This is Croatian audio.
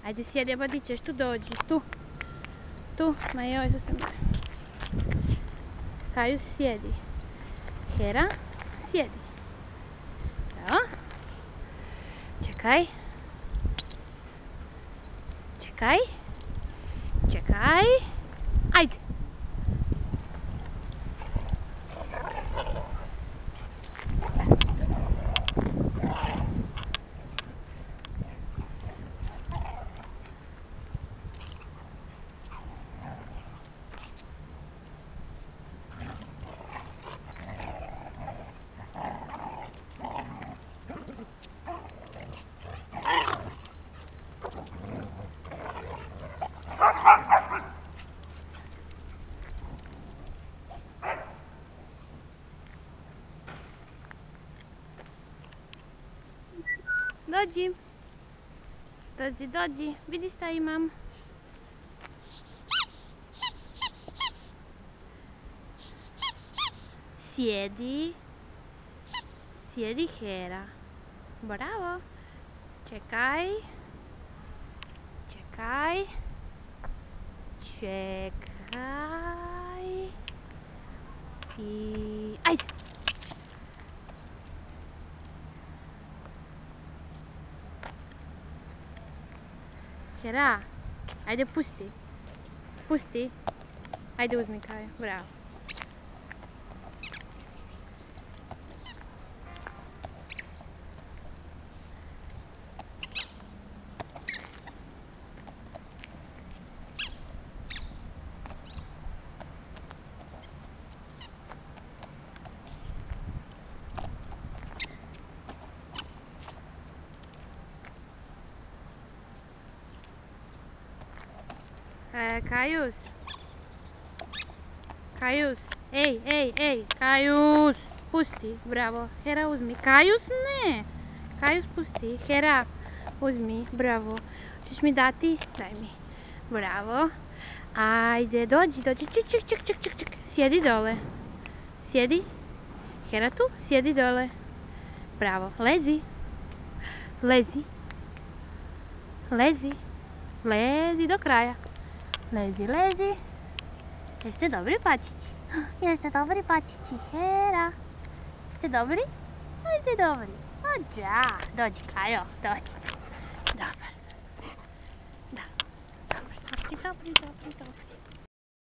Ajde sjedi, pa di ćeš, tu dođi, tu. Tu, ma joj, što se me... Kajus sjedi. Hera, sjedi. Bravo. Čekaj. Čekaj. Čekaj. Ajde. Dođi. Dođi, dođi. Vidi šta imam. Sjedi. Sjedi, Hera. Bravo. Čekaj. Čekaj. Čekaj. I... Ajde. Hera, ajde pusti. Pusti. Ajde uzmi Kaju, bravo. Kajus. Kajus. Ej, ej, ej. Kajus. Pusti. Bravo. Hera uzmi. Kajus ne. Kajus pusti. Hera uzmi. Bravo. Ćeš mi dati? Daj mi. Bravo. Ajde, dođi, dođi. Ček, ček, ček, ček, ček, ček. Sjedi dole. Sjedi. Hera tu. Sjedi dole. Bravo. Lezi. Lezi. Lezi. Lezi do kraja. Lezi, lezi. Jeste dobri pačići? Jeste dobri pačići, Hera. Jeste dobri? Jeste dobri. O da, dođi Kajo, dođi. Dobar. Da. Dobri, dobri, dobri, dobri.